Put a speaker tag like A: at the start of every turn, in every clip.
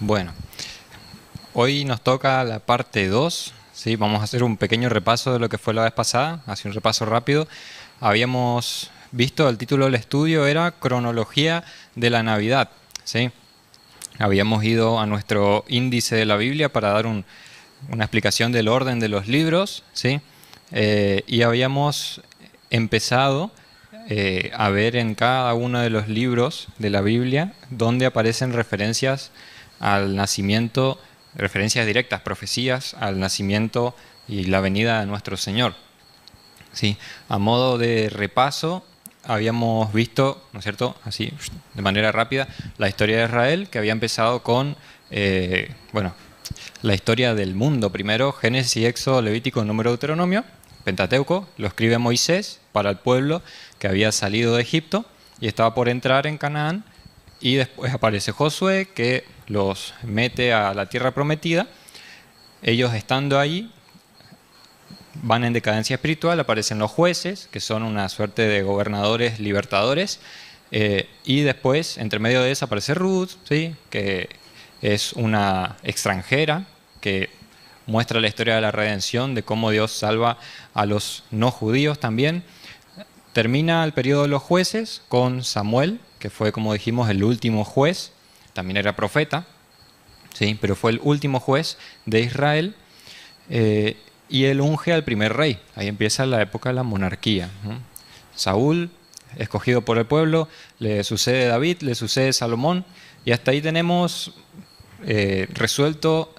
A: Bueno, hoy nos toca la parte 2. ¿Sí? Vamos a hacer un pequeño repaso de lo que fue la vez pasada, así un repaso rápido. Habíamos visto, el título del estudio era Cronología de la Navidad. ¿Sí? Habíamos ido a nuestro índice de la Biblia para dar una explicación del orden de los libros, ¿sí? Y habíamos empezado a ver en cada uno de los libros de la Biblia donde aparecen referencias al nacimiento, referencias directas, profecías al nacimiento y la venida de nuestro Señor. ¿Sí? A modo de repaso, habíamos visto, ¿no es cierto?, así de manera rápida, la historia de Israel, que había empezado con, la historia del mundo primero: Génesis, Éxodo, Levítico, Número, Deuteronomio. Pentateuco lo escribe Moisés para el pueblo que había salido de Egipto y estaba por entrar en Canaán, y después aparece Josué, que los mete a la tierra prometida. Ellos, estando ahí, van en decadencia espiritual. Aparecen los jueces, que son una suerte de gobernadores libertadores, y después, entre medio de eso, aparece Ruth, ¿sí?, que es una extranjera que muestra la historia de la redención, de cómo Dios salva a los no judíos también. Termina el periodo de los jueces con Samuel, que fue, como dijimos, el último juez. También era profeta, ¿sí?, pero fue el último juez de Israel. Y él unge al primer rey. Ahí empieza la época de la monarquía, ¿no? Saúl, escogido por el pueblo, le sucede David, le sucede Salomón, y hasta ahí tenemos resuelto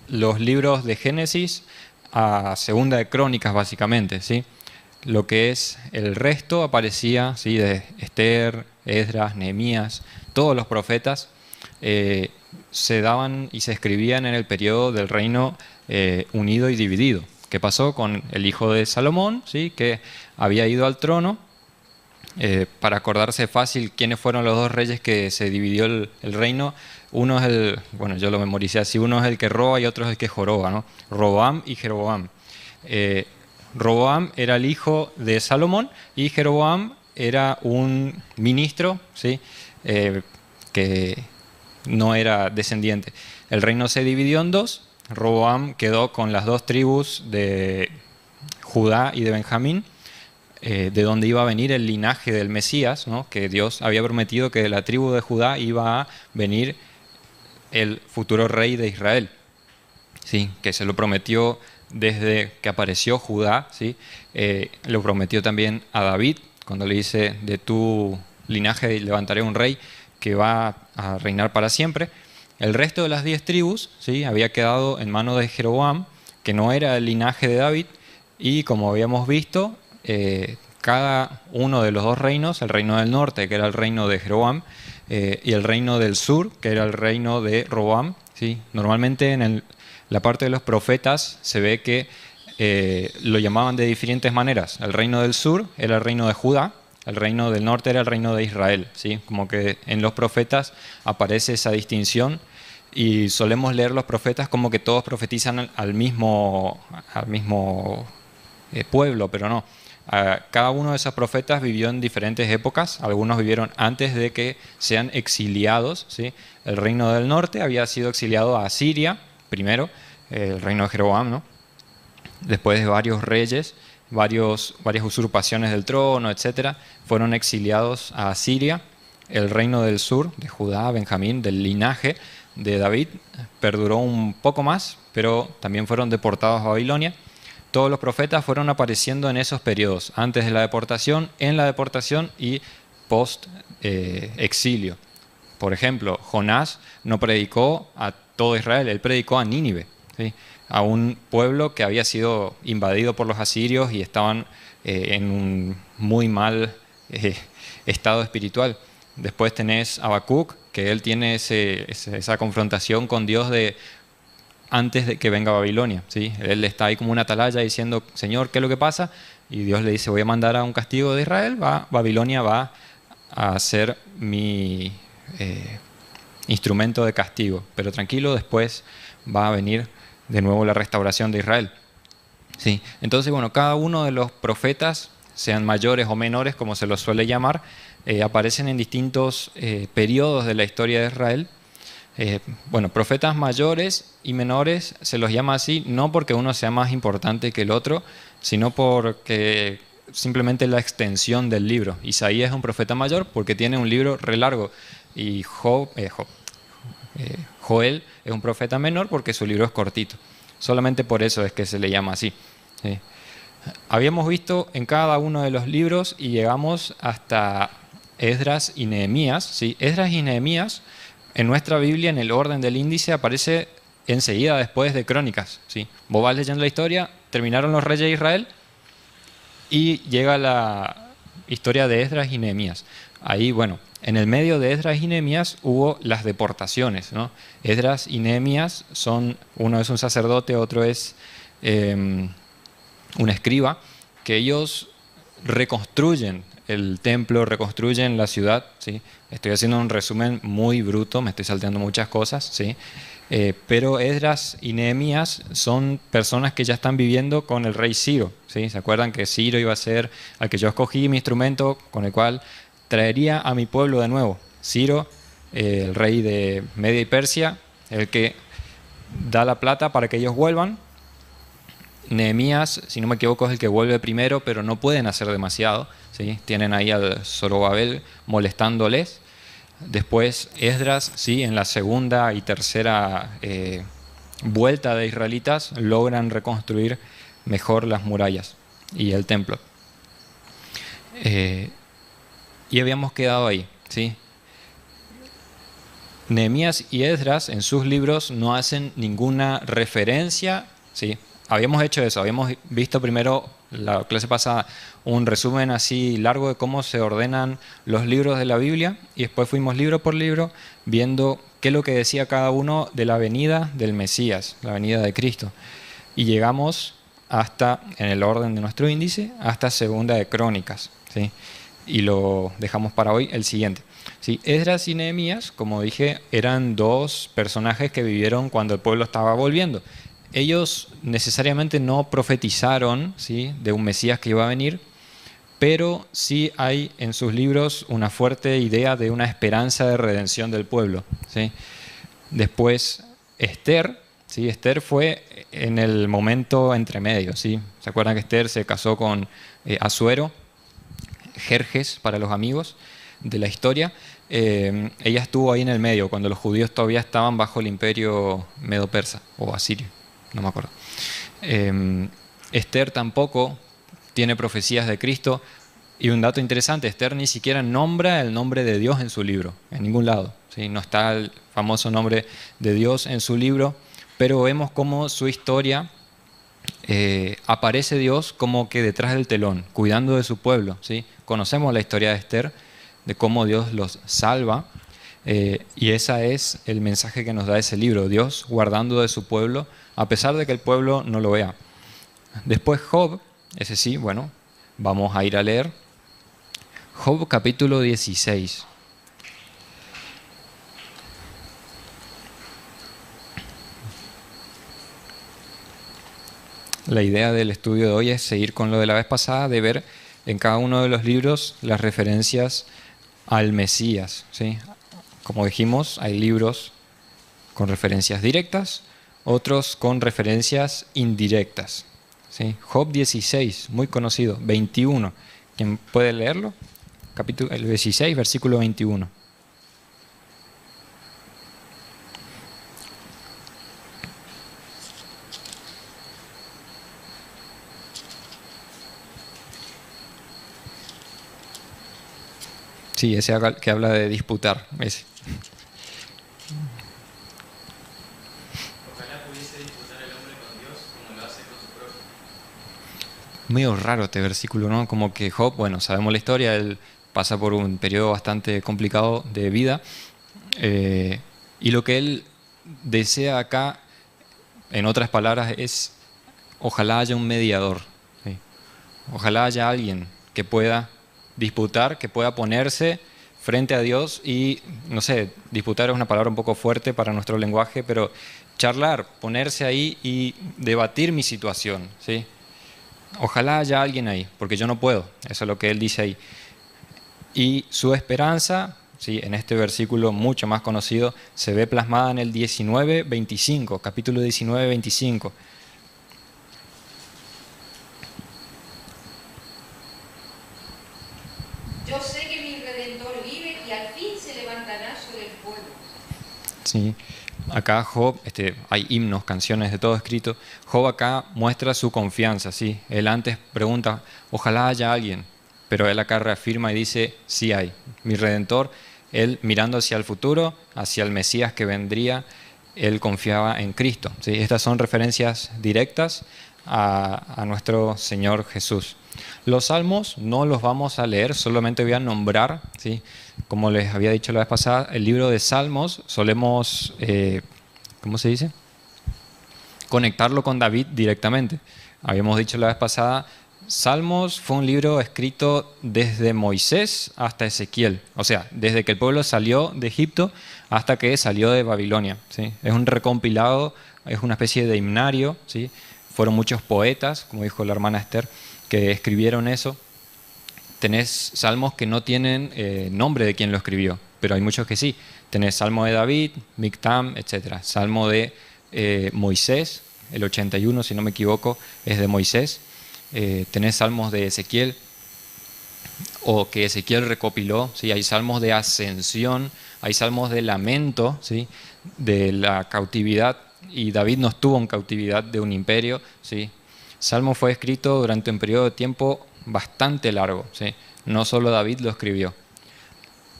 A: los libros de Génesis a Segunda de Crónicas, básicamente, ¿sí? Lo que es el resto aparecía, ¿sí?, de Esther, Esdras, Nehemías, todos los profetas se daban y se escribían en el periodo del reino unido y dividido. ¿Qué pasó con el hijo de Salomón? ¿Sí? Que había ido al trono. Para acordarse fácil quiénes fueron los dos reyes que se dividió el reino. Uno es el, bueno, yo lo memoricé así: uno es el que roba y otro es el que joroba, ¿no? Roboam y Jeroboam. Roboam era el hijo de Salomón y Jeroboam era un ministro, ¿sí?, que no era descendiente. El reino se dividió en dos. Roboam quedó con las dos tribus de Judá y de Benjamín, de donde iba a venir el linaje del Mesías, ¿no?, que Dios había prometido que de la tribu de Judá iba a venir el futuro rey de Israel, ¿sí?, que se lo prometió desde que apareció Judá, ¿sí? Lo prometió también a David, cuando le dice: de tu linaje levantaré un rey que va a reinar para siempre. El resto de las 10 tribus, ¿sí?, había quedado en manos de Jeroboam, que no era el linaje de David, y como habíamos visto, cada uno de los dos reinos, el reino del norte, que era el reino de Jeroboam, y el reino del sur, que era el reino de Roboam, ¿sí? Normalmente en la parte de los profetas se ve que lo llamaban de diferentes maneras. El reino del sur era el reino de Judá, el reino del norte era el reino de Israel, ¿sí? Como que en los profetas aparece esa distinción, y solemos leer los profetas como que todos profetizan al mismo pueblo, pero no. Cada uno de esos profetas vivió en diferentes épocas. Algunos vivieron antes de que sean exiliados, ¿sí? El reino del norte había sido exiliado a Asiria primero, el reino de Jeroboam, ¿no? Después de varios reyes, varias usurpaciones del trono, etcétera, fueron exiliados a Asiria. El reino del sur, de Judá, Benjamín, del linaje de David, perduró un poco más, pero también fueron deportados a Babilonia. Todos los profetas fueron apareciendo en esos periodos: antes de la deportación, en la deportación y post exilio. Por ejemplo, Jonás no predicó a todo Israel, él predicó a Nínive, ¿sí?, a un pueblo que había sido invadido por los asirios y estaban en un muy mal estado espiritual. Después tenés a Habacuc, que él tiene esa confrontación con Dios de antes de que venga Babilonia, ¿sí? Él está ahí como una atalaya diciendo: Señor, ¿qué es lo que pasa? Y Dios le dice: voy a mandar a un castigo de Israel, Babilonia va a ser mi instrumento de castigo, pero tranquilo, después va a venir de nuevo la restauración de Israel, ¿sí? Entonces, bueno, cada uno de los profetas, sean mayores o menores, como se los suele llamar, aparecen en distintos periodos de la historia de Israel. Bueno, profetas mayores y menores se los llama así, no porque uno sea más importante que el otro, sino porque simplemente la extensión del libro. Isaías es un profeta mayor porque tiene un libro re largo y Joel es un profeta menor porque su libro es cortito. Solamente por eso es que se le llama así. ¿Sí? Habíamos visto en cada uno de los libros y llegamos hasta Esdras y Nehemías. ¿Sí? Esdras y Nehemías en nuestra Biblia, en el orden del índice, aparece enseguida después de Crónicas. ¿Sí? Vos vas leyendo la historia, terminaron los reyes de Israel y llega la historia de Esdras y Nehemías. Ahí, bueno, en el medio de Esdras y Nehemías hubo las deportaciones, ¿no? Esdras y Nehemías son, uno es un sacerdote, otro es un escriba, que ellos reconstruyen el templo, reconstruyen la ciudad, ¿sí? Estoy haciendo un resumen muy bruto, me estoy salteando muchas cosas, ¿sí? Pero Esdras y Nehemías son personas que ya están viviendo con el rey Ciro, ¿sí? ¿Se acuerdan que Ciro iba a ser al que yo escogí mi instrumento con el cual traería a mi pueblo de nuevo? Ciro, el rey de Media y Persia, el que da la plata para que ellos vuelvan. Nehemías, si no me equivoco, es el que vuelve primero, pero no pueden hacer demasiado, ¿sí? Tienen ahí al Zorobabel molestándoles. Después Esdras, ¿sí? En la segunda y tercera vuelta de israelitas, logran reconstruir mejor las murallas y el templo. Y habíamos quedado ahí, ¿sí? Nehemías y Esdras en sus libros no hacen ninguna referencia, ¿sí? Habíamos hecho eso, habíamos visto primero la clase pasada un resumen así largo de cómo se ordenan los libros de la Biblia y después fuimos libro por libro viendo qué es lo que decía cada uno de la venida del Mesías, la venida de Cristo. Y llegamos hasta, en el orden de nuestro índice, hasta Segunda de Crónicas, ¿sí? Y lo dejamos para hoy el siguiente. Sí, Esdras y Nehemías, como dije, eran dos personajes que vivieron cuando el pueblo estaba volviendo. Ellos necesariamente no profetizaron, ¿sí?, de un Mesías que iba a venir, pero sí hay en sus libros una fuerte idea de una esperanza de redención del pueblo, ¿sí? Después Esther, ¿sí? Esther fue en el momento entre medio, ¿sí? ¿Se acuerdan que Esther se casó con Asuero, Jerjes para los amigos de la historia? Ella estuvo ahí en el medio cuando los judíos todavía estaban bajo el imperio medo-persa o asirio, no me acuerdo. Esther tampoco tiene profecías de Cristo. Y un dato interesante, Esther ni siquiera nombra el nombre de Dios en su libro, en ningún lado, ¿sí? No está el famoso nombre de Dios en su libro, pero vemos cómo su historia aparece Dios como que detrás del telón, cuidando de su pueblo, ¿sí? Conocemos la historia de Esther, de cómo Dios los salva, y ese es el mensaje que nos da ese libro, Dios guardando de su pueblo, a pesar de que el pueblo no lo vea. Después Job, ese sí, bueno, vamos a ir a leer. Job capítulo 16. La idea del estudio de hoy es seguir con lo de la vez pasada, de ver en cada uno de los libros las referencias al Mesías, ¿sí? Como dijimos, hay libros con referencias directas, otros con referencias indirectas, ¿sí? Job 16, muy conocido, 21. ¿Quién puede leerlo? Capítulo 16, versículo 21. Sí, ese que habla de disputar. Ese.
B: Ojalá pudiese disputar el hombre con Dios como lo hace con su prójimo.
A: Medio raro este versículo, ¿no? Como que Job, bueno, sabemos la historia, él pasa por un periodo bastante complicado de vida, y lo que él desea acá, en otras palabras, es ojalá haya un mediador, ¿sí? Ojalá haya alguien que pueda disputar, que pueda ponerse frente a Dios y, no sé, disputar es una palabra un poco fuerte para nuestro lenguaje, pero charlar, ponerse ahí y debatir mi situación, ¿sí? Ojalá haya alguien ahí, porque yo no puedo, eso es lo que él dice ahí. Y su esperanza, ¿sí? En este versículo mucho más conocido, se ve plasmada en el 19:25, capítulo 19:25.
C: Yo sé que mi Redentor vive y al fin se levantará sobre el pueblo.
A: Sí. Acá Job, hay himnos, canciones de todo escrito. Job acá muestra su confianza, ¿sí? Él antes pregunta, ojalá haya alguien, pero él acá reafirma y dice, sí hay. Mi Redentor, él mirando hacia el futuro, hacia el Mesías que vendría, él confiaba en Cristo, ¿sí? Estas son referencias directas a nuestro Señor Jesús. Los salmos no los vamos a leer, solamente voy a nombrar, ¿sí? Como les había dicho la vez pasada, el libro de Salmos solemos, ¿cómo se dice? Conectarlo con David directamente. Habíamos dicho la vez pasada, Salmos fue un libro escrito desde Moisés hasta Ezequiel, o sea, desde que el pueblo salió de Egipto hasta que salió de Babilonia, ¿sí? Es un recompilado, es una especie de himnario, ¿sí? Fueron muchos poetas, como dijo la hermana Esther, que escribieron eso. Tenés salmos que no tienen nombre de quien lo escribió, pero hay muchos que sí. Tenés Salmo de David, Mictam, etc. Salmo de Moisés, el 81, si no me equivoco, es de Moisés. Tenés salmos de Ezequiel, o que Ezequiel recopiló, ¿sí? Hay salmos de ascensión, hay salmos de lamento, ¿sí? De la cautividad, y David no estuvo en cautividad de un imperio, ¿sí? Salmo fue escrito durante un periodo de tiempo bastante largo, ¿sí? No solo David lo escribió.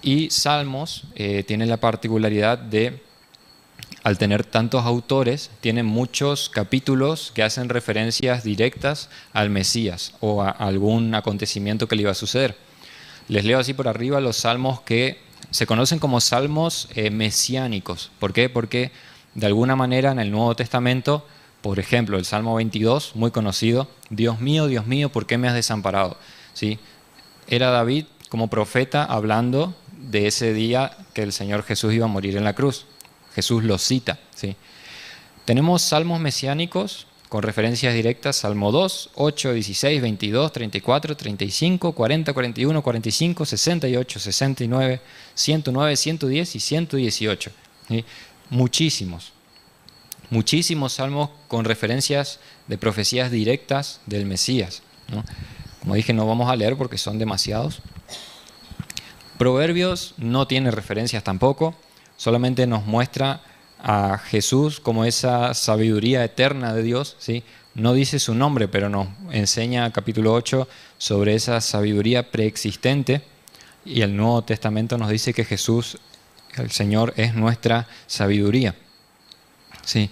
A: Y Salmos tiene la particularidad de, al tener tantos autores, tiene muchos capítulos que hacen referencias directas al Mesías o a algún acontecimiento que le iba a suceder. Les leo así por arriba los salmos que se conocen como salmos mesiánicos. ¿Por qué? Porque de alguna manera en el Nuevo Testamento, por ejemplo, el Salmo 22, muy conocido, Dios mío, ¿por qué me has desamparado? ¿Sí? Era David como profeta hablando de ese día que el Señor Jesús iba a morir en la cruz. Jesús lo cita, ¿sí? Tenemos salmos mesiánicos con referencias directas, Salmo 2, 8, 16, 22, 34, 35, 40, 41, 45, 68, 69, 109, 110 y 118. ¿Sí? Muchísimos salmos con referencias de profecías directas del Mesías, ¿no? Como dije, no vamos a leer porque son demasiados. Proverbios no tiene referencias tampoco, solamente nos muestra a Jesús como esa sabiduría eterna de Dios, ¿sí? No dice su nombre, pero nos enseña capítulo 8 sobre esa sabiduría preexistente, y el Nuevo Testamento nos dice que Jesús, el Señor, es nuestra sabiduría, ¿sí?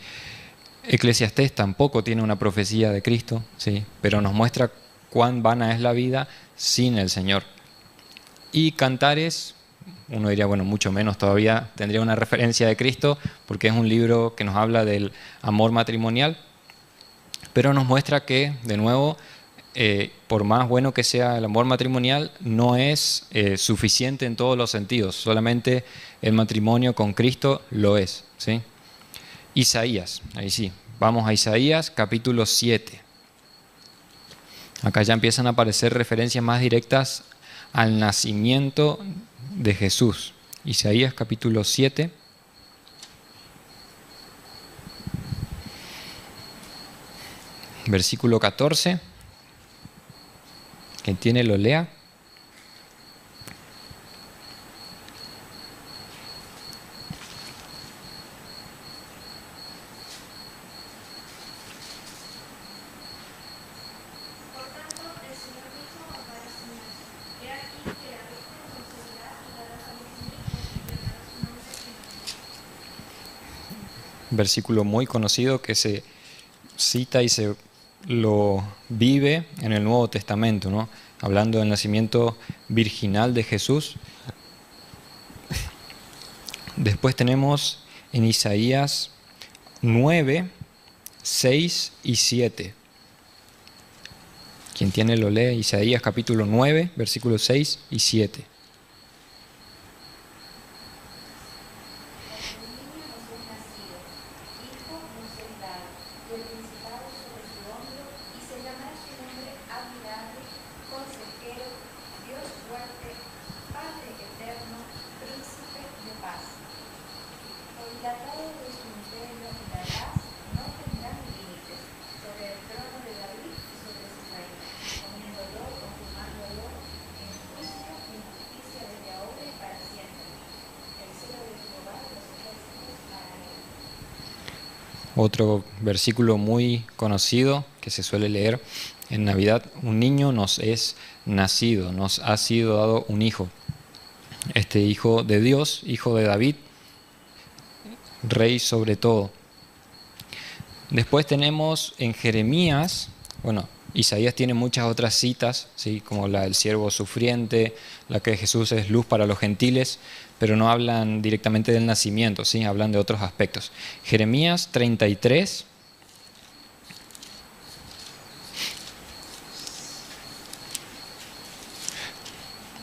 A: Eclesiastés tampoco tiene una profecía de Cristo, ¿sí? Pero nos muestra cuán vana es la vida sin el Señor. Y Cantares, uno diría, bueno, mucho menos todavía tendría una referencia de Cristo, porque es un libro que nos habla del amor matrimonial, pero nos muestra que, de nuevo, por más bueno que sea el amor matrimonial, no es suficiente en todos los sentidos, solamente el matrimonio con Cristo lo es, ¿sí? Isaías, ahí sí, vamos a Isaías capítulo 7. Acá ya empiezan a aparecer referencias más directas al nacimiento de Jesús. Isaías capítulo 7. Versículo 14. Quien tiene lo lea. Versículo muy conocido que se cita y se lo vive en el Nuevo Testamento, ¿no? Hablando del nacimiento virginal de Jesús. Después tenemos en Isaías 9, 6 y 7. Quien tiene lo lee, Isaías capítulo 9, versículos 6 y 7. Otro versículo muy conocido que se suele leer en Navidad: un niño nos es nacido, nos ha sido dado un hijo. Este hijo de Dios, hijo de David, rey sobre todo. Después tenemos en Jeremías, bueno, Isaías tiene muchas otras citas, ¿sí? Como la del siervo sufriente, la que Jesús es luz para los gentiles, pero no hablan directamente del nacimiento, ¿sí? Hablan de otros aspectos. Jeremías 33.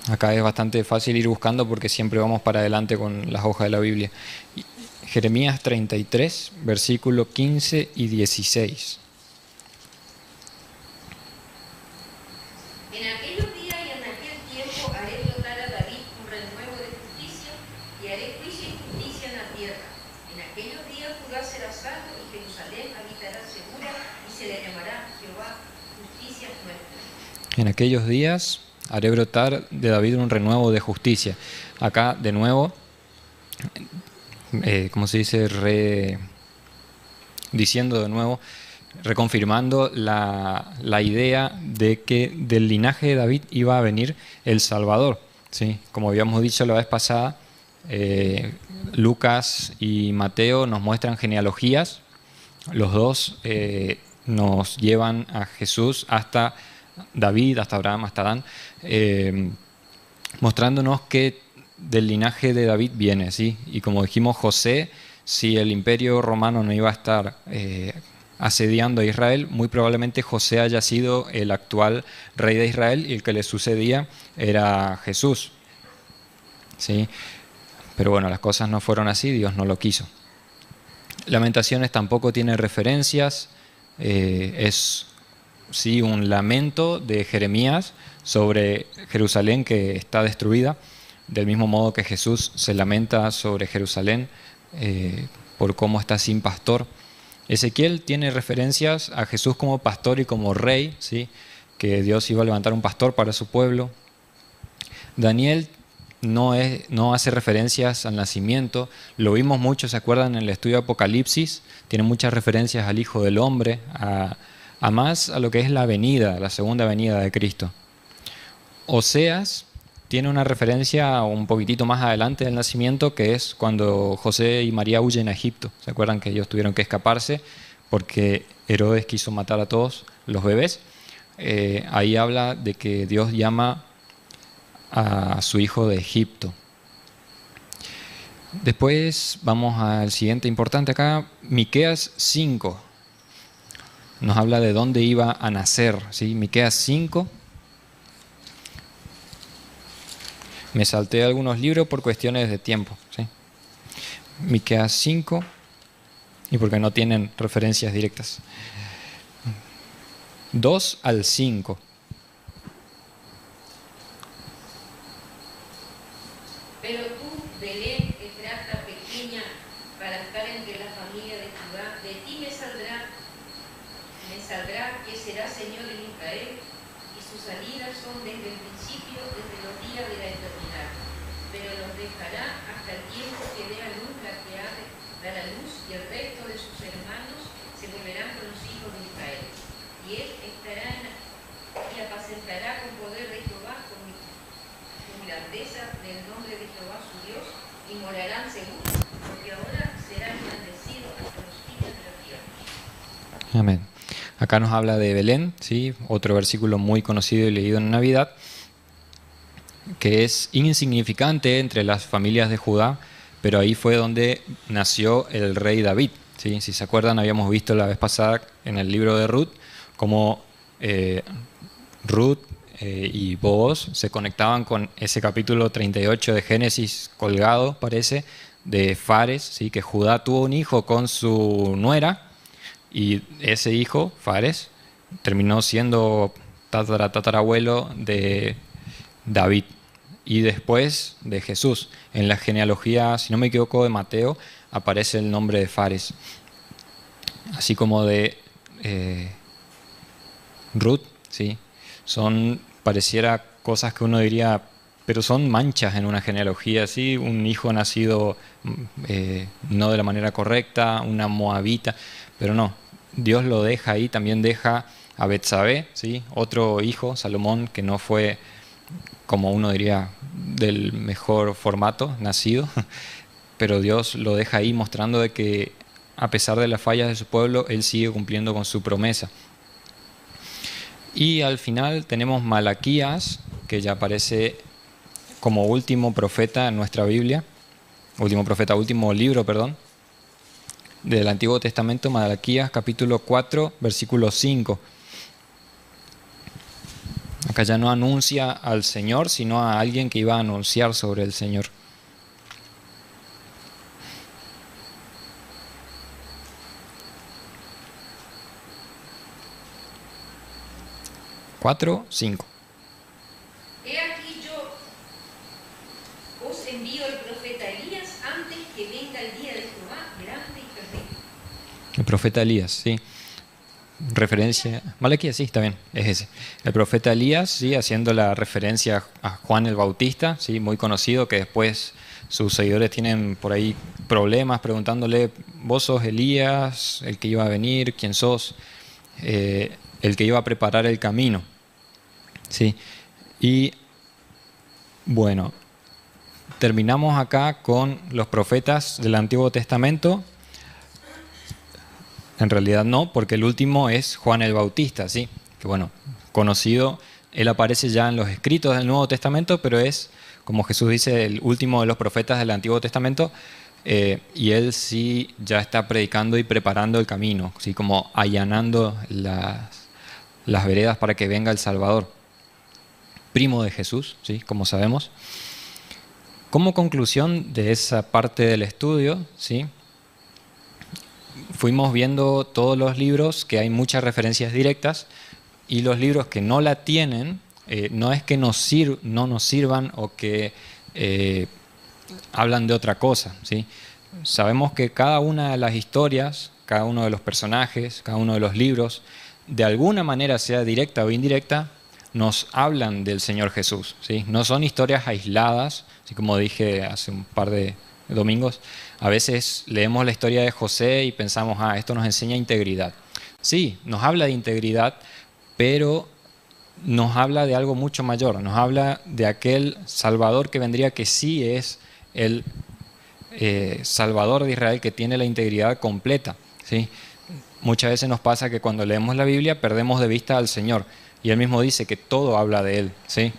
A: Acá es bastante fácil ir buscando porque siempre vamos para adelante con las hojas de la Biblia. Jeremías 33, versículo 15 y 16.
C: En aquellos días y en aquel tiempo haré brotar a David un renuevo de justicia y haré juicio y justicia en la tierra. En aquellos días Judá será salvo y Jerusalén habitará segura y se le llamará Jehová justicia nuestra.
A: En aquellos días haré brotar de David un renuevo de justicia. Acá de nuevo, ¿cómo se dice? Diciendo de nuevo, reconfirmando la idea de que del linaje de David iba a venir el Salvador, ¿sí? Como habíamos dicho la vez pasada, Lucas y Mateo nos muestran genealogías. Los dos nos llevan a Jesús hasta David, hasta Abraham, hasta Adán, mostrándonos que del linaje de David viene, ¿sí? Y como dijimos, José, si el imperio romano no iba a estar asediando a Israel, muy probablemente José haya sido el actual rey de Israel y el que le sucedía era Jesús, ¿sí? Pero bueno, las cosas no fueron así, Dios no lo quiso. Lamentaciones tampoco tiene referencias, es sí un lamento de Jeremías sobre Jerusalén que está destruida, del mismo modo que Jesús se lamenta sobre Jerusalén por cómo está sin pastor. Ezequiel tiene referencias a Jesús como pastor y como rey, ¿sí? Que Dios iba a levantar un pastor para su pueblo. Daniel no hace referencias al nacimiento, lo vimos mucho, ¿se acuerdan? En el estudio de Apocalipsis, tiene muchas referencias al Hijo del Hombre, a más a lo que es la venida, la segunda venida de Cristo. Oseas tiene una referencia un poquitito más adelante del nacimiento, que es cuando José y María huyen a Egipto. ¿Se acuerdan que ellos tuvieron que escaparse porque Herodes quiso matar a todos los bebés? Ahí habla de que Dios llama a su hijo de Egipto. Después vamos al siguiente importante acá, Miqueas 5. Nos habla de dónde iba a nacer, ¿sí? Miqueas 5. Me salté algunos libros por cuestiones de tiempo, ¿sí? Miqueas 5, y porque no tienen referencias directas. 2 al 5.
C: Pero tú, Belén, Efrata pequeña, para estar entre la familia de Judá, de ti me saldrá que será Señor en Israel, y sus salidas son desde el principio, desde los días de la eternidad. Pero los dejará hasta el tiempo que dé a luz la que ha de dar a luz, y el resto de sus hermanos se volverán con los hijos de Israel. Y él estará y apacentará con poder de Jehová, con grandeza del nombre de Jehová su Dios, y morarán seguros, porque ahora será engrandecido hasta los fines de la tierra.
A: Amén. Acá nos habla de Belén, ¿sí? Otro versículo muy conocido y leído en Navidad, que es insignificante entre las familias de Judá, pero ahí fue donde nació el rey David, ¿sí? Si se acuerdan, habíamos visto la vez pasada en el libro de Ruth cómo Ruth y Booz se conectaban con ese capítulo 38 de Génesis colgado, parece, de Fares, ¿sí? Que Judá tuvo un hijo con su nuera, y ese hijo, Fares, terminó siendo tatarabuelo de David y después de Jesús. En la genealogía, si no me equivoco, de Mateo, aparece el nombre de Fares. Así como de Ruth, ¿sí? Pareciera cosas que uno diría, pero son manchas en una genealogía, ¿sí? Un hijo nacido no de la manera correcta, una moabita, pero no, Dios lo deja ahí, también deja a Betsabé, ¿sí? Otro hijo, Salomón, que no fue, como uno diría, del mejor formato nacido, pero Dios lo deja ahí mostrando de que a pesar de las fallas de su pueblo, Él sigue cumpliendo con su promesa. Y al final tenemos Malaquías, que ya aparece como último profeta en nuestra Biblia, último libro, perdón, del Antiguo Testamento, Malaquías capítulo 4, versículo 5. Acá ya no anuncia al Señor, sino a alguien que iba a anunciar sobre el Señor. 4, 5.
C: He aquí yo os envío el profeta Elías antes que venga el día de Jehová grande y terrible.
A: El profeta Elías, sí. Referencia. Malaquías, sí, está bien, es ese. El profeta Elías, sí, haciendo la referencia a Juan el Bautista, sí, muy conocido, que después sus seguidores tienen por ahí problemas preguntándole: ¿vos sos Elías, el que iba a venir? ¿Quién sos? El que iba a preparar el camino. Sí. Y bueno, terminamos acá con los profetas del Antiguo Testamento. En realidad no, porque el último es Juan el Bautista, ¿sí? Que bueno, conocido, él aparece ya en los escritos del Nuevo Testamento, pero es, como Jesús dice, el último de los profetas del Antiguo Testamento, y él sí ya está predicando y preparando el camino, ¿sí? Como allanando las veredas para que venga el Salvador. Primo de Jesús, ¿sí? Como sabemos. Como conclusión de esa parte del estudio, ¿sí? Fuimos viendo todos los libros que hay muchas referencias directas, y los libros que no la tienen, no es que no nos sirvan o que hablan de otra cosa, ¿sí? Sabemos que cada una de las historias, cada uno de los personajes, cada uno de los libros, de alguna manera, sea directa o indirecta, nos hablan del Señor Jesús, ¿sí? No son historias aisladas, así como dije hace un par de domingos. A veces leemos la historia de José y pensamos: esto nos enseña integridad. Sí, nos habla de integridad, pero nos habla de algo mucho mayor. Nos habla de aquel Salvador que vendría, que sí es el Salvador de Israel, que tiene la integridad completa, ¿sí? Muchas veces nos pasa que cuando leemos la Biblia perdemos de vista al Señor, y Él mismo dice que todo habla de Él, ¿sí?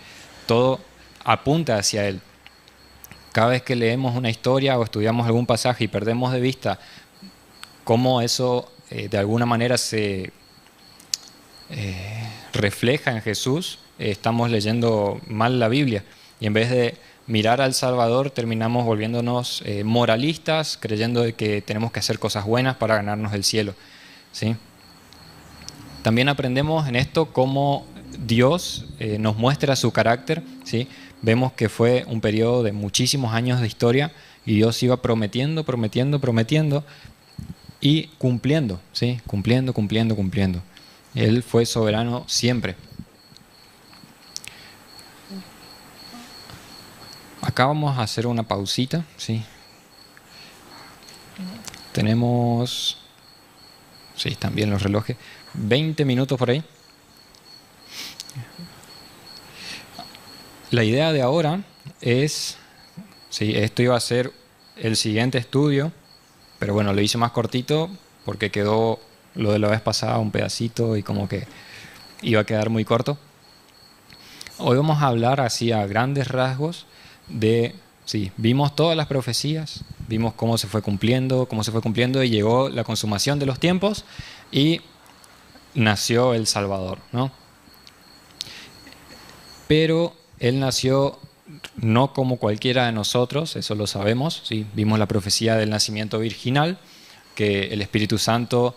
A: Todo apunta hacia Él. Cada vez que leemos una historia o estudiamos algún pasaje y perdemos de vista cómo eso de alguna manera se refleja en Jesús, estamos leyendo mal la Biblia, y en vez de mirar al Salvador terminamos volviéndonos moralistas, creyendo de que tenemos que hacer cosas buenas para ganarnos el cielo, ¿sí? También aprendemos en esto cómo Dios nos muestra su carácter, ¿sí? Vemos que fue un periodo de muchísimos años de historia, y Dios iba prometiendo y cumpliendo, ¿sí? Cumpliendo. Él fue soberano siempre. Acá vamos a hacer una pausita, ¿sí? Tenemos, sí, están bien los relojes, 20 minutos por ahí. La idea de ahora es, sí, esto iba a ser el siguiente estudio, pero bueno, lo hice más cortito porque quedó lo de la vez pasada un pedacito y como que iba a quedar muy corto. Hoy vamos a hablar así a grandes rasgos de, sí, vimos todas las profecías, vimos cómo se fue cumpliendo y llegó la consumación de los tiempos y nació el Salvador, ¿no? Pero Él nació no como cualquiera de nosotros, eso lo sabemos, ¿sí? Vimos la profecía del nacimiento virginal, que el Espíritu Santo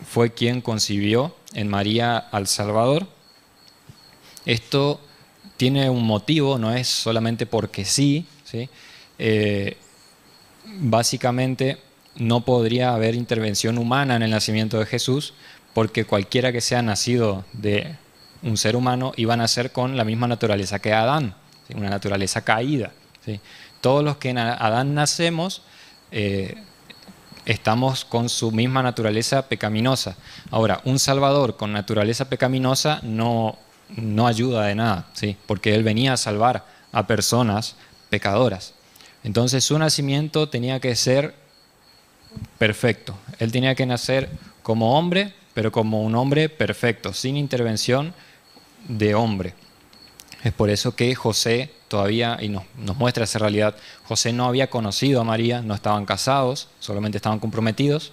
A: fue quien concibió en María al Salvador. Esto tiene un motivo, no es solamente porque sí, ¿sí? Básicamente no podría haber intervención humana en el nacimiento de Jesús, porque cualquiera que sea nacido de un ser humano iba a nacer con la misma naturaleza que Adán, ¿sí? Una naturaleza caída, ¿sí? Todos los que en Adán nacemos estamos con su misma naturaleza pecaminosa. Ahora, un Salvador con naturaleza pecaminosa no ayuda de nada, ¿sí? Porque Él venía a salvar a personas pecadoras. Entonces su nacimiento tenía que ser perfecto. Él tenía que nacer como hombre, pero como un hombre perfecto, sin intervención de hombre. Es por eso que José todavía, y nos muestra esa realidad, José no había conocido a María, no estaban casados, solamente estaban comprometidos,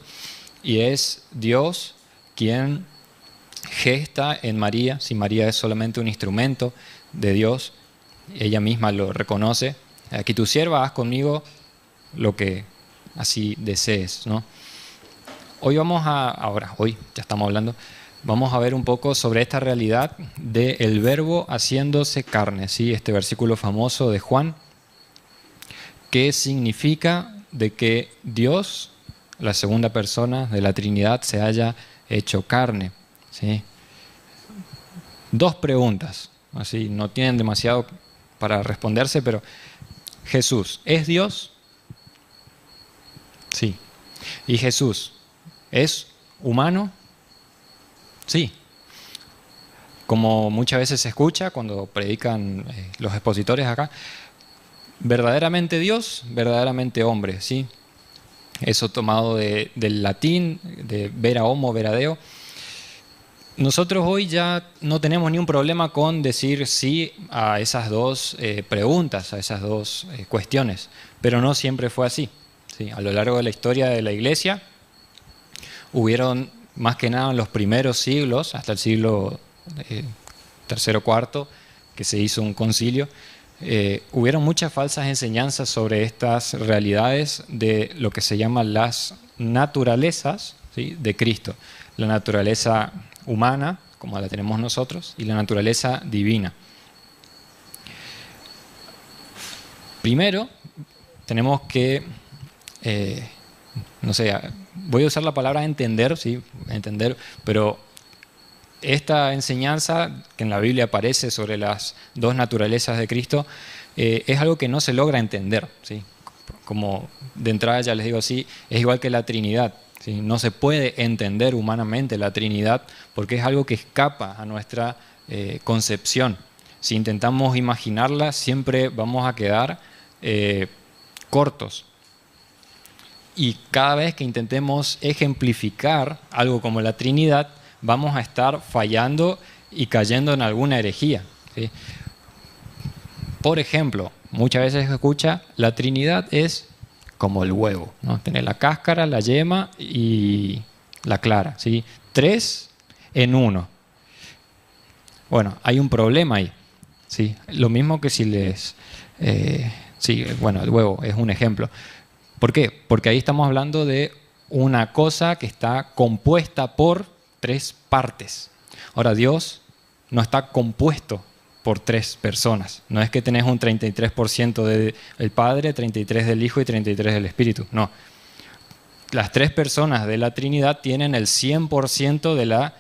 A: y es Dios quien gesta en María. Si María es solamente un instrumento de Dios, ella misma lo reconoce. Aquí tu sierva, haz conmigo lo que así desees, ¿no? Hoy ya estamos hablando, vamos a ver un poco sobre esta realidad del verbo haciéndose carne, ¿sí? Este versículo famoso de Juan, que significa de que Dios, la segunda persona de la Trinidad, se haya hecho carne, ¿sí? Dos preguntas, así no tienen demasiado para responderse, pero ¿Jesús es Dios? Sí. ¿Y Jesús es humano? Sí. Como muchas veces se escucha cuando predican los expositores acá, verdaderamente Dios, verdaderamente hombre, ¿sí? Eso tomado del latín, de vera homo, vera deo. Nosotros hoy ya no tenemos ni un problema con decir sí a esas dos preguntas, a esas dos cuestiones, pero no siempre fue así, ¿sí? A lo largo de la historia de la Iglesia hubieron, más que nada en los primeros siglos, hasta el siglo III o IV, que se hizo un concilio, hubieron muchas falsas enseñanzas sobre estas realidades de lo que se llaman las naturalezas, ¿sí? De Cristo. La naturaleza humana, como la tenemos nosotros, y la naturaleza divina. Primero, tenemos que, no sé, voy a usar la palabra entender, ¿sí? Entender, pero esta enseñanza que en la Biblia aparece sobre las dos naturalezas de Cristo es algo que no se logra entender, ¿sí? Como de entrada ya les digo así, es igual que la Trinidad, ¿sí? No se puede entender humanamente la Trinidad porque es algo que escapa a nuestra concepción. Si intentamos imaginarla, siempre vamos a quedar cortos. Y cada vez que intentemos ejemplificar algo como la Trinidad, vamos a estar fallando y cayendo en alguna herejía, ¿sí? Por ejemplo, muchas veces se escucha, la Trinidad es como el huevo, ¿no? Tiene la cáscara, la yema y la clara, ¿sí? 3 en 1. Bueno, hay un problema ahí, ¿sí? Lo mismo que si les... sí, bueno, el huevo es un ejemplo. ¿Por qué? Porque ahí estamos hablando de una cosa que está compuesta por 3 partes. Ahora, Dios no está compuesto por 3 personas. No es que tenés un 33% del Padre, 33% del Hijo y 33% del Espíritu. No. Las 3 personas de la Trinidad tienen el 100% de la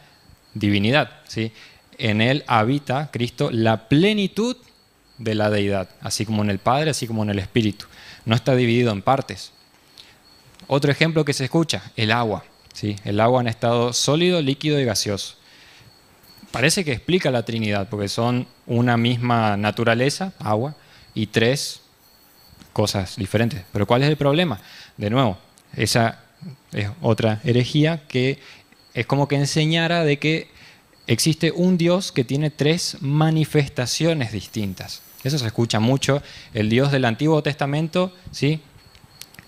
A: divinidad, ¿sí? En Él habita Cristo la plenitud de la deidad, así como en el Padre, así como en el Espíritu. No está dividido en partes. Otro ejemplo que se escucha, el agua, ¿sí? El agua en estado sólido, líquido y gaseoso. Parece que explica la Trinidad, porque son una misma naturaleza, agua, y 3 cosas diferentes. Pero ¿cuál es el problema? De nuevo, esa es otra herejía que es como que enseñara de que existe un Dios que tiene 3 manifestaciones distintas. Eso se escucha mucho. El Dios del Antiguo Testamento, ¿sí?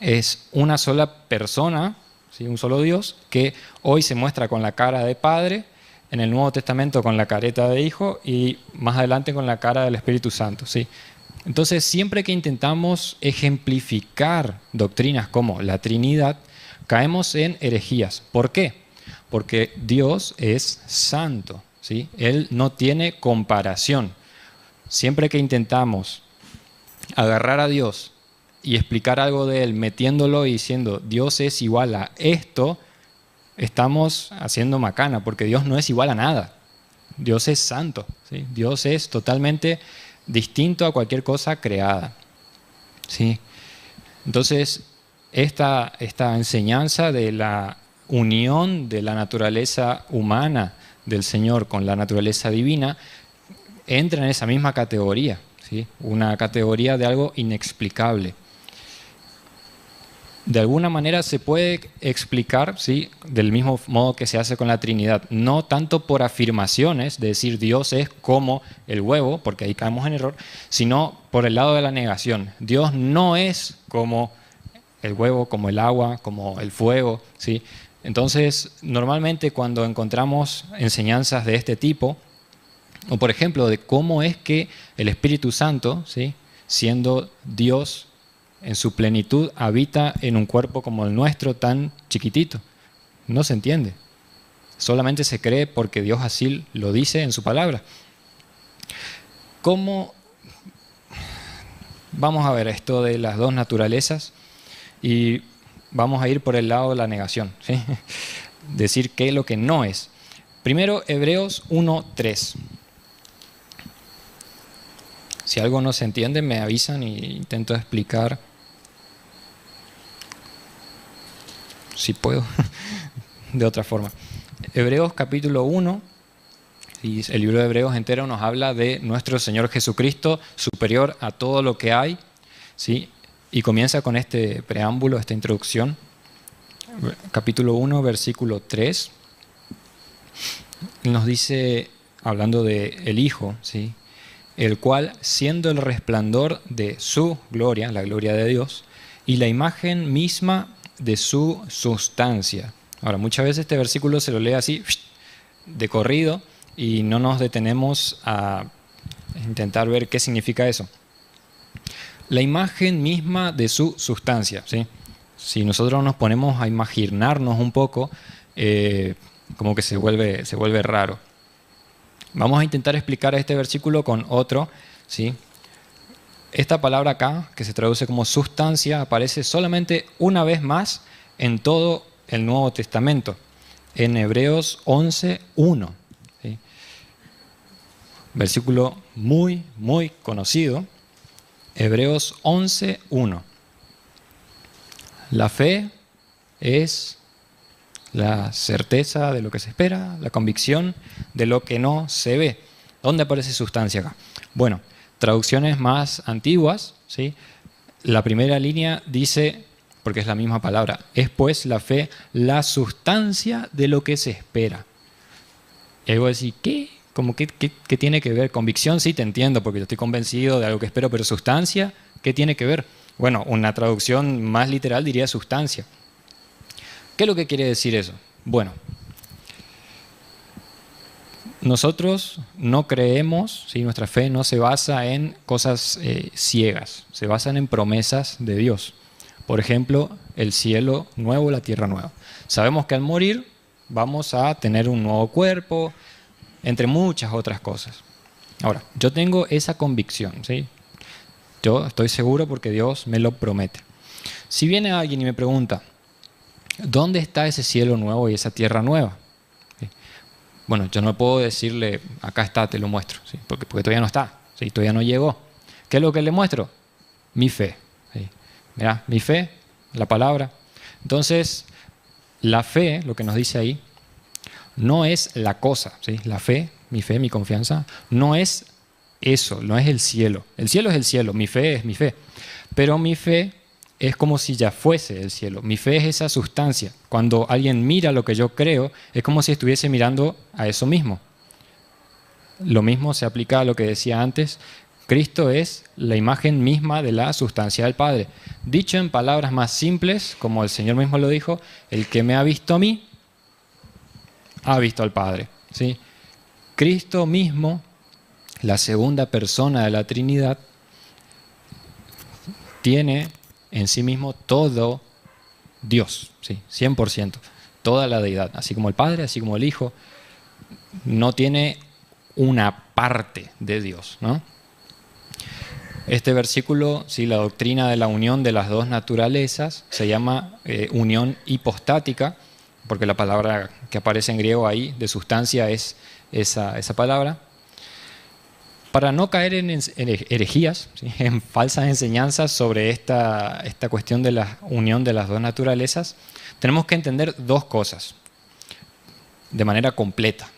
A: Es una sola persona, ¿sí? Un solo Dios, que hoy se muestra con la cara de Padre, en el Nuevo Testamento con la careta de Hijo y más adelante con la cara del Espíritu Santo, ¿sí? Entonces, siempre que intentamos ejemplificar doctrinas como la Trinidad, caemos en herejías. ¿Por qué? Porque Dios es santo, ¿sí? Él no tiene comparación. Siempre que intentamos agarrar a Dios y explicar algo de Él metiéndolo y diciendo Dios es igual a esto, estamos haciendo macana, porque Dios no es igual a nada. Dios es santo, ¿sí? Dios es totalmente distinto a cualquier cosa creada. ¿sí? Entonces, esta enseñanza de la unión de la naturaleza humana del Señor con la naturaleza divina entra en esa misma categoría, ¿sí? Una categoría de algo inexplicable. De alguna manera se puede explicar, ¿sí?, del mismo modo que se hace con la Trinidad, no tanto por afirmaciones, de decir Dios es como el huevo, porque ahí caemos en error, sino por el lado de la negación. Dios no es como el huevo, como el agua, como el fuego, ¿sí? Entonces, normalmente cuando encontramos enseñanzas de este tipo, o por ejemplo de cómo es que el Espíritu Santo, ¿sí?, siendo Dios en su plenitud, habita en un cuerpo como el nuestro tan chiquitito. No se entiende. Solamente se cree porque Dios así lo dice en su palabra. ¿Cómo? Vamos a ver esto de las dos naturalezas y vamos a ir por el lado de la negación, ¿sí? Decir qué es lo que no es. Primero, Hebreos 1:3. Si algo no se entiende, me avisan y intento explicar. Si puedo, de otra forma. Hebreos capítulo 1, y el libro de Hebreos entero nos habla de nuestro Señor Jesucristo, superior a todo lo que hay, ¿sí? Y comienza con este preámbulo, esta introducción. Capítulo 1, versículo 3. Nos dice, hablando del Hijo, ¿sí?, el cual, siendo el resplandor de su gloria, la gloria de Dios, y la imagen misma de su sustancia. Ahora, muchas veces este versículo se lo lee así, de corrido, y no nos detenemos a intentar ver qué significa eso. La imagen misma de su sustancia, ¿sí? Si nosotros nos ponemos a imaginarnos un poco, como que se vuelve raro. Vamos a intentar explicar este versículo con otro, ¿sí? Esta palabra acá, que se traduce como sustancia, aparece solamente una vez más en todo el Nuevo Testamento, en Hebreos 11:1. ¿Sí? Versículo muy, muy conocido, Hebreos 11:1. La fe es la certeza de lo que se espera, la convicción de lo que no se ve. ¿Dónde aparece sustancia acá? Bueno, traducciones más antiguas, ¿sí? La primera línea dice, porque es la misma palabra, es pues la fe la sustancia de lo que se espera. Y ahí voy a decir, ¿qué? ¿Cómo qué tiene que ver? Convicción, sí, te entiendo, porque yo estoy convencido de algo que espero, pero sustancia, ¿qué tiene que ver? Bueno, una traducción más literal diría sustancia. ¿Qué es lo que quiere decir eso? Bueno, nosotros no creemos, ¿sí? Nuestra fe no se basa en cosas ciegas, se basan en promesas de Dios. Por ejemplo, el cielo nuevo, la tierra nueva. Sabemos que al morir vamos a tener un nuevo cuerpo, entre muchas otras cosas. Ahora, yo tengo esa convicción, ¿sí? Yo estoy seguro porque Dios me lo promete. Si viene alguien y me pregunta, ¿dónde está ese cielo nuevo y esa tierra nueva? ¿Sí? Bueno, yo no puedo decirle, acá está, te lo muestro, ¿sí? porque todavía no está, ¿sí? Todavía no llegó. ¿Qué es lo que le muestro? Mi fe. ¿Sí? Mirá, mi fe, la palabra. Entonces, la fe, lo que nos dice ahí, no es la cosa, ¿sí? La fe, mi confianza, no es eso, no es el cielo. El cielo es el cielo, mi fe es mi fe. Pero mi fe es como si ya fuese el cielo. Mi fe es esa sustancia. Cuando alguien mira lo que yo creo, es como si estuviese mirando a eso mismo. Lo mismo se aplica a lo que decía antes. Cristo es la imagen misma de la sustancia del Padre. Dicho en palabras más simples, como el Señor mismo lo dijo, el que me ha visto a mí, ha visto al Padre. ¿Sí? Cristo mismo, la segunda persona de la Trinidad, tiene en sí mismo todo Dios, ¿sí? 100%, toda la deidad, así como el Padre, así como el Hijo, no tiene una parte de Dios, ¿no? Este versículo, sí, la doctrina de la unión de las dos naturalezas, se llama unión hipostática, porque la palabra que aparece en griego ahí, de sustancia, es esa palabra. Para no caer en herejías, ¿sí?, en falsas enseñanzas sobre esta cuestión de la unión de las dos naturalezas, tenemos que entender dos cosas de manera completa,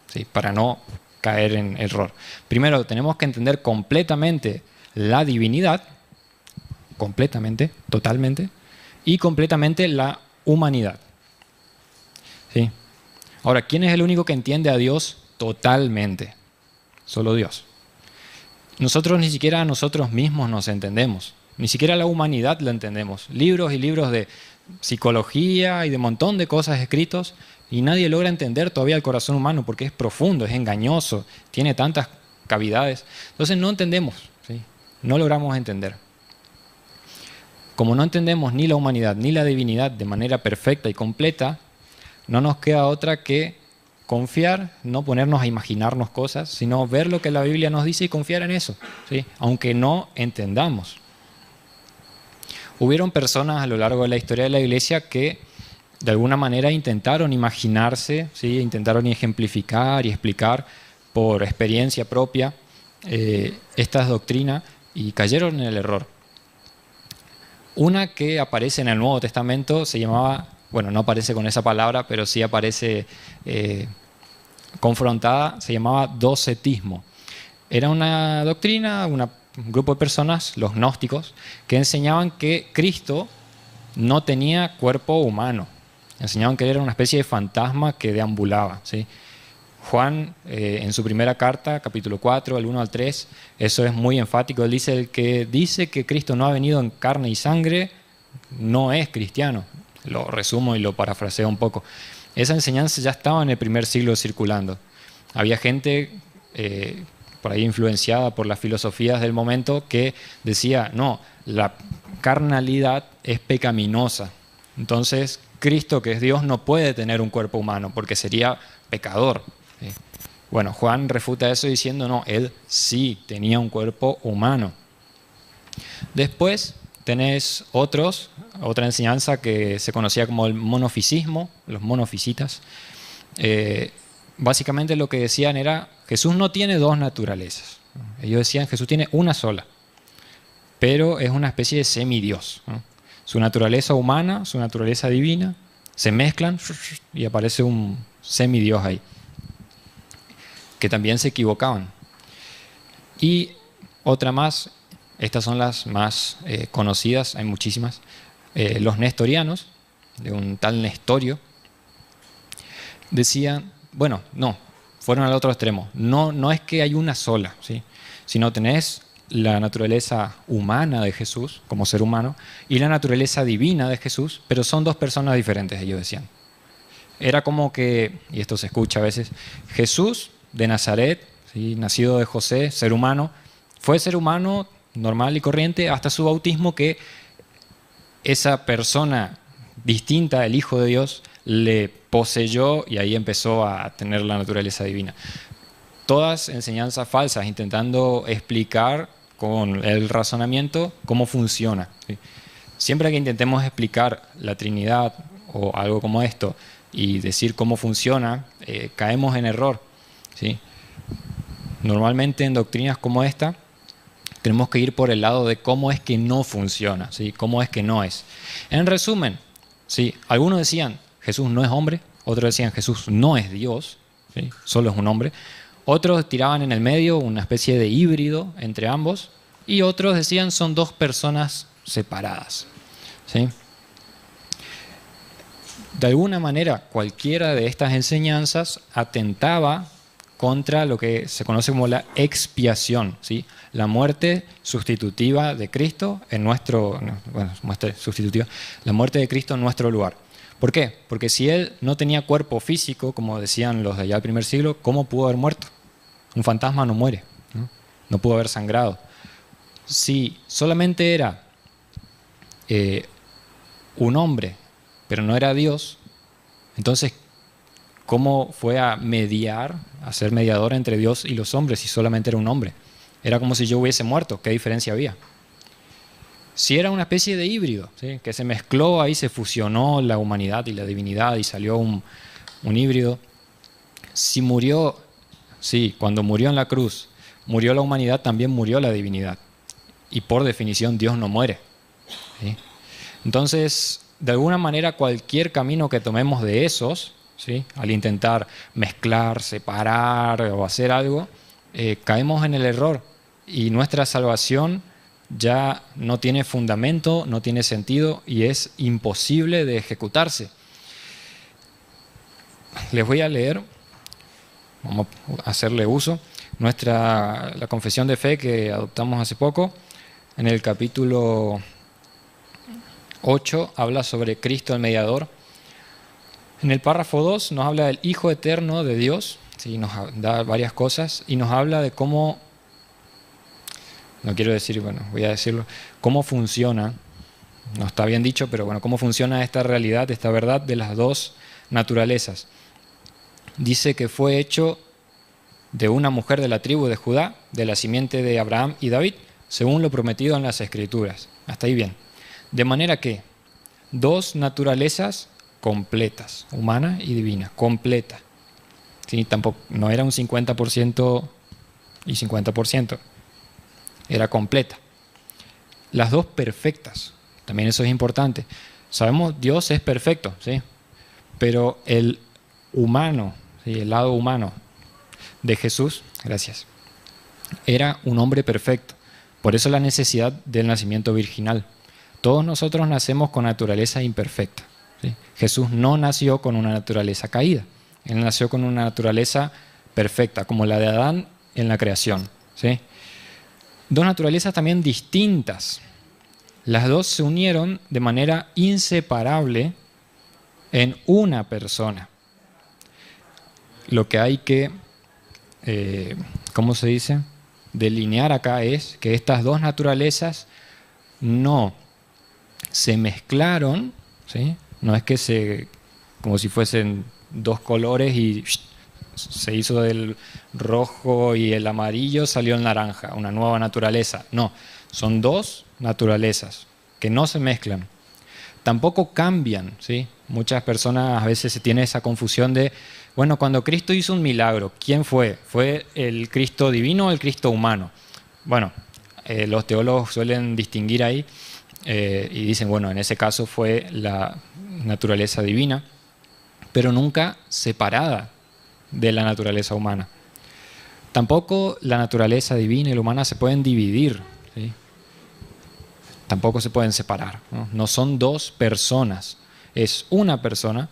A: ¿sí?, para no caer en error. Primero, tenemos que entender completamente la divinidad, completamente, totalmente, y completamente la humanidad. ¿Sí? Ahora, ¿quién es el único que entiende a Dios totalmente? Solo Dios. Nosotros ni siquiera a nosotros mismos nos entendemos, ni siquiera a la humanidad la entendemos. Libros y libros de psicología y de un montón de cosas escritos, y nadie logra entender todavía el corazón humano porque es profundo, es engañoso, tiene tantas cavidades. Entonces no entendemos, ¿sí?, no logramos entender. Como no entendemos ni la humanidad ni la divinidad de manera perfecta y completa, no nos queda otra que confiar, no ponernos a imaginarnos cosas, sino ver lo que la Biblia nos dice y confiar en eso, ¿sí?, aunque no entendamos. Hubieron personas a lo largo de la historia de la Iglesia que de alguna manera intentaron imaginarse, ¿sí?, intentaron ejemplificar y explicar por experiencia propia estas doctrinas y cayeron en el error. Una que aparece en el Nuevo Testamento se llamaba, bueno, no aparece con esa palabra, pero sí aparece confrontada, se llamaba docetismo. Era una doctrina, un grupo de personas, los gnósticos, que enseñaban que Cristo no tenía cuerpo humano. Enseñaban que él era una especie de fantasma que deambulaba, ¿sí? Juan, en su primera carta, capítulo 4, del 1 al 3, eso es muy enfático. Él dice: el que dice que Cristo no ha venido en carne y sangre no es cristiano. Lo resumo y lo parafraseo un poco. Esa enseñanza ya estaba en el primer siglo circulando. Había gente por ahí influenciada por las filosofías del momento que decía: no, la carnalidad es pecaminosa. Entonces, Cristo, que es Dios, no puede tener un cuerpo humano porque sería pecador. ¿Sí? Bueno, Juan refuta eso diciendo: no, él sí tenía un cuerpo humano. Después tenés otra enseñanza que se conocía como el monofisismo, los monofisitas. Básicamente lo que decían era: Jesús no tiene dos naturalezas. Ellos decían: Jesús tiene una sola, pero es una especie de semidios, ¿no? Su naturaleza humana, su naturaleza divina, se mezclan y aparece un semidios ahí, que también se equivocaban. Y otra más, estas son las más conocidas, hay muchísimas, los nestorianos, de un tal Nestorio, decían, bueno, no, fueron al otro extremo, no es que hay una sola, ¿sí?, sino tenés la naturaleza humana de Jesús como ser humano y la naturaleza divina de Jesús, pero son dos personas diferentes, ellos decían. Era como que, y esto se escucha a veces, Jesús de Nazaret, ¿sí?, nacido de José, ser humano, fue ser humano normal y corriente hasta su bautismo, que esa persona distinta, el Hijo de Dios, le poseyó y ahí empezó a tener la naturaleza divina. Todas enseñanzas falsas, intentando explicar con el razonamiento cómo funciona, ¿sí? Siempre que intentemos explicar la Trinidad o algo como esto y decir cómo funciona, caemos en error, ¿sí? Normalmente en doctrinas como esta tenemos que ir por el lado de cómo es que no funciona, ¿sí?, cómo es que no es. En resumen, ¿sí?, algunos decían Jesús no es hombre, otros decían Jesús no es Dios, ¿sí?, solo es un hombre. Otros tiraban en el medio una especie de híbrido entre ambos, y otros decían son dos personas separadas, ¿sí? De alguna manera, cualquiera de estas enseñanzas atentaba contra lo que se conoce como la expiación, ¿sí?, la muerte sustitutiva de Cristo en nuestro, bueno, muerte sustitutiva, la muerte de Cristo en nuestro lugar. ¿Por qué? Porque si él no tenía cuerpo físico, como decían los de allá del primer siglo, ¿cómo pudo haber muerto? Un fantasma no muere, no pudo haber sangrado. Si solamente era un hombre, pero no era Dios, entonces, ¿cómo fue a mediar, a ser mediador entre Dios y los hombres si solamente era un hombre? Era como si yo hubiese muerto. ¿Qué diferencia había? Si era una especie de híbrido, ¿sí?, que se mezcló, ahí se fusionó la humanidad y la divinidad y salió un híbrido. Si murió, sí, cuando murió en la cruz, murió la humanidad, también murió la divinidad. Y por definición Dios no muere, ¿sí? Entonces, de alguna manera, cualquier camino que tomemos de esos, ¿sí?, al intentar mezclar, separar o hacer algo, caemos en el error y nuestra salvación ya no tiene fundamento, no tiene sentido y es imposible de ejecutarse. Les voy a leer, vamos a hacerle uso, la confesión de fe que adoptamos hace poco. En el capítulo 8 habla sobre Cristo el mediador. En el párrafo 2 nos habla del Hijo eterno de Dios, ¿sí? Nos da varias cosas y nos habla de cómo, no quiero decir, bueno, voy a decirlo, cómo funciona, no está bien dicho, pero bueno, cómo funciona esta realidad, esta verdad de las dos naturalezas. Dice que fue hecho de una mujer de la tribu de Judá, de la simiente de Abraham y David, según lo prometido en las Escrituras. Hasta ahí bien. De manera que dos naturalezas completas, humana y divina, completa. ¿Sí? Tampoco, no era un 50% y 50%, era completa. Las dos perfectas, también eso es importante. Sabemos Dios es perfecto, ¿sí? Pero el humano, ¿sí?, el lado humano de Jesús, gracias, era un hombre perfecto. Por eso la necesidad del nacimiento virginal. Todos nosotros nacemos con naturaleza imperfecta, ¿sí? Jesús no nació con una naturaleza caída. Él nació con una naturaleza perfecta, como la de Adán en la creación, ¿sí? Dos naturalezas también distintas. Las dos se unieron de manera inseparable en una persona. Lo que hay que, ¿cómo se dice?, delinear acá es que estas dos naturalezas no se mezclaron, ¿sí? No es que como si fuesen dos colores y se hizo del rojo y el amarillo salió el naranja, una nueva naturaleza. No, son dos naturalezas que no se mezclan. Tampoco cambian, ¿sí? Muchas personas a veces se tiene esa confusión de, bueno, cuando Cristo hizo un milagro, ¿quién fue? ¿Fue el Cristo divino o el Cristo humano? Bueno, los teólogos suelen distinguir ahí y dicen, bueno, en ese caso fue la naturaleza divina, pero nunca separada de la naturaleza humana. Tampoco la naturaleza divina y la humana se pueden dividir, ¿sí? Tampoco se pueden separar, ¿no? No son dos personas, es una persona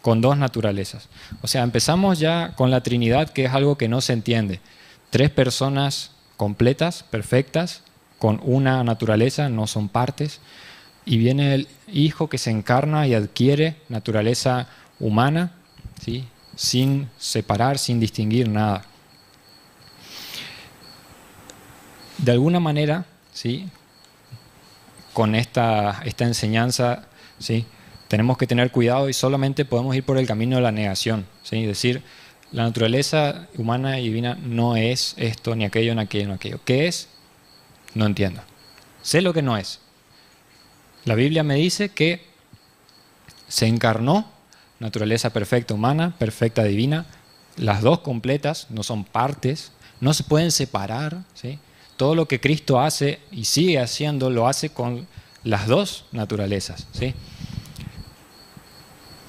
A: con dos naturalezas. O sea, empezamos ya con la Trinidad, que es algo que no se entiende. Tres personas completas, perfectas, con una naturaleza, no son partes. Y viene el Hijo que se encarna y adquiere naturaleza humana, ¿sí?, sin separar, sin distinguir nada. De alguna manera, ¿sí?, con esta enseñanza, ¿sí?, tenemos que tener cuidado y solamente podemos ir por el camino de la negación, ¿sí? Es decir, la naturaleza humana y divina no es esto, ni aquello, ni aquello, ni aquello. ¿Qué es? No entiendo. Sé lo que no es. La Biblia me dice que se encarnó, naturaleza perfecta humana, perfecta divina, las dos completas, no son partes, no se pueden separar, ¿sí? Todo lo que Cristo hace y sigue haciendo, lo hace con las dos naturalezas, ¿sí?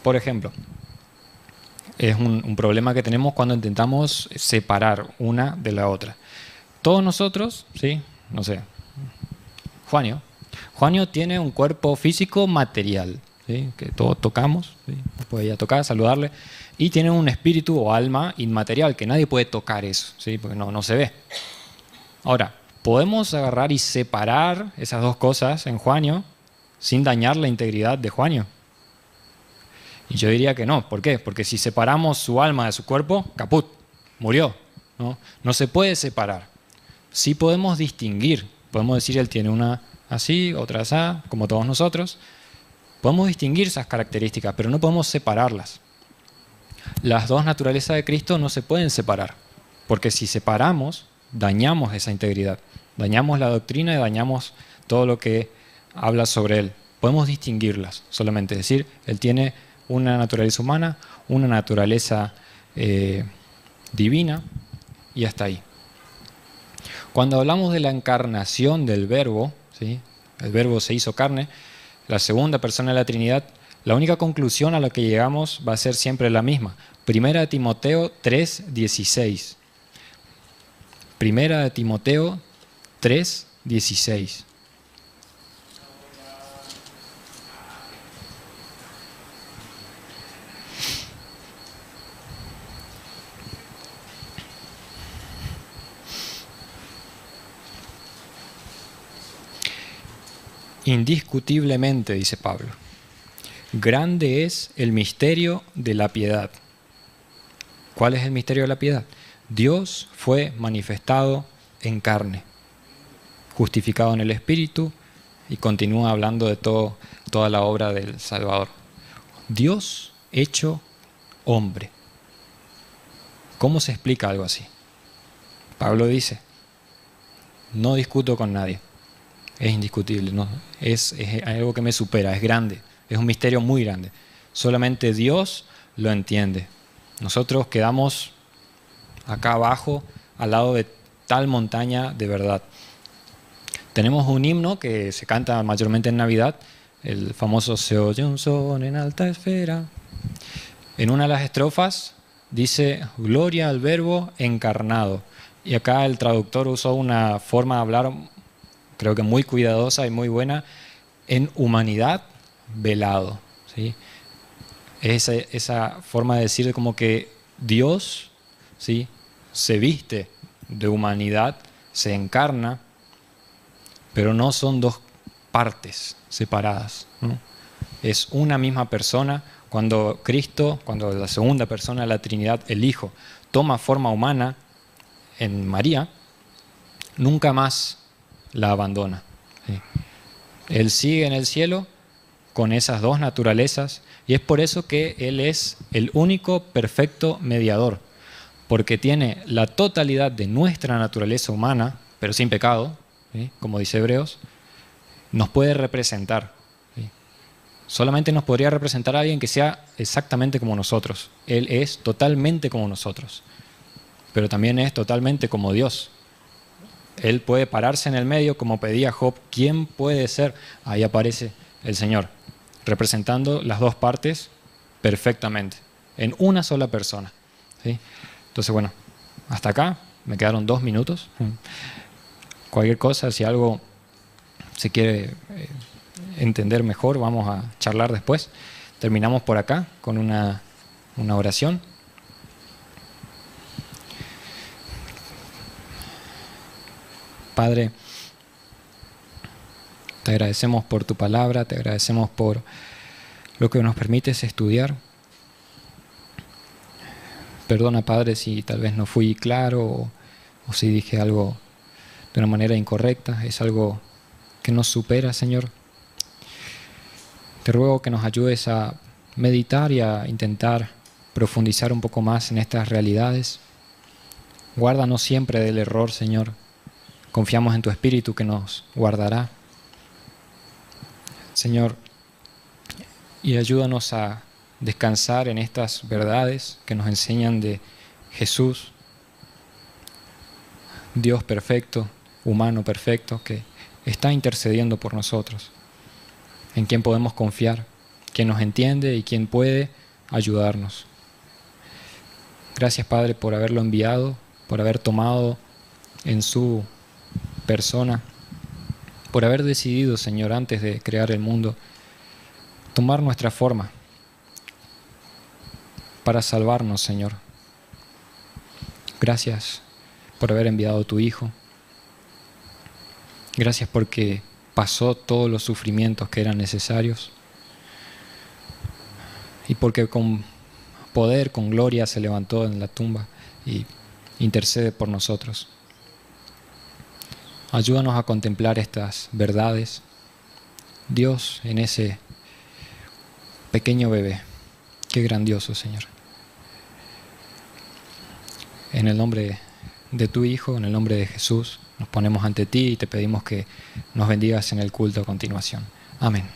A: Por ejemplo, es un problema que tenemos cuando intentamos separar una de la otra. Todos nosotros, ¿sí?, no sé, Juanio tiene un cuerpo físico material, ¿sí?, que todos tocamos, ¿sí?, puede ir a tocar, saludarle, y tiene un espíritu o alma inmaterial, que nadie puede tocar eso, ¿sí?, porque no se ve. Ahora, podemos agarrar y separar esas dos cosas en Juanio sin dañar la integridad de Juanio. Y yo diría que no. ¿Por qué? Porque si separamos su alma de su cuerpo, caput, murió, ¿no? No se puede separar. Sí podemos distinguir. Podemos decir, él tiene una así, otra así, como todos nosotros. Podemos distinguir esas características, pero no podemos separarlas. Las dos naturalezas de Cristo no se pueden separar, porque si separamos, dañamos esa integridad. Dañamos la doctrina y dañamos todo lo que habla sobre él. Podemos distinguirlas solamente. Es decir, él tiene una naturaleza humana, una naturaleza divina y hasta ahí. Cuando hablamos de la encarnación del Verbo, ¿sí? El Verbo se hizo carne, la segunda persona de la Trinidad, la única conclusión a la que llegamos va a ser siempre la misma. Primera de Timoteo 3:16. Primera de Timoteo 3:16. Indiscutiblemente, dice Pablo, grande es el misterio de la piedad. ¿Cuál es el misterio de la piedad? Dios fue manifestado en carne, justificado en el Espíritu, y continúa hablando de toda la obra del Salvador. Dios hecho hombre. ¿Cómo se explica algo así? Pablo dice, no discuto con nadie. Es indiscutible, ¿no? Es algo que me supera, es grande, es un misterio muy grande. Solamente Dios lo entiende. Nosotros quedamos acá abajo, al lado de tal montaña de verdad. Tenemos un himno que se canta mayormente en Navidad, el famoso Se oye un son en alta esfera. En una de las estrofas dice, gloria al Verbo encarnado. Y acá el traductor usó una forma de hablar, creo que muy cuidadosa y muy buena, en humanidad velado, ¿sí? Esa forma de decir como que Dios, ¿sí?, se viste de humanidad, se encarna, pero no son dos partes separadas, ¿no? Es una misma persona. Cuando Cristo, cuando la segunda persona de la Trinidad, el Hijo, toma forma humana en María, nunca más la abandona, ¿sí? Él sigue en el cielo con esas dos naturalezas, y es por eso que Él es el único perfecto mediador, porque tiene la totalidad de nuestra naturaleza humana, pero sin pecado, ¿sí?, como dice Hebreos, nos puede representar, ¿sí? Solamente nos podría representar a alguien que sea exactamente como nosotros. Él es totalmente como nosotros, pero también es totalmente como Dios. Él puede pararse en el medio, como pedía Job. ¿Quién puede ser? Ahí aparece el Señor, representando las dos partes perfectamente, en una sola persona, ¿sí? Entonces, bueno, hasta acá, me quedaron 2 minutos. Cualquier cosa, si algo se quiere entender mejor, vamos a charlar después. Terminamos por acá con una oración. Padre, te agradecemos por tu palabra, te agradecemos por lo que nos permites estudiar. Perdona, Padre, si tal vez no fui claro o si dije algo de una manera incorrecta. Es algo que nos supera, Señor. Te ruego que nos ayudes a meditar y a intentar profundizar un poco más en estas realidades. Guárdanos siempre del error, Señor. Confiamos en tu Espíritu que nos guardará, Señor, y ayúdanos a descansar en estas verdades que nos enseñan de Jesús, Dios perfecto, humano perfecto, que está intercediendo por nosotros, en quien podemos confiar, quien nos entiende y quien puede ayudarnos. Gracias, Padre, por haberlo enviado, por haber tomado en su persona, por haber decidido, Señor, antes de crear el mundo, tomar nuestra forma para salvarnos, Señor. Gracias por haber enviado a tu Hijo. Gracias porque pasó todos los sufrimientos que eran necesarios y porque con poder, con gloria, se levantó en la tumba y intercede por nosotros. Ayúdanos a contemplar estas verdades, Dios, en ese pequeño bebé. Qué grandioso, Señor. En el nombre de tu Hijo, en el nombre de Jesús, nos ponemos ante ti y te pedimos que nos bendigas en el culto a continuación. Amén.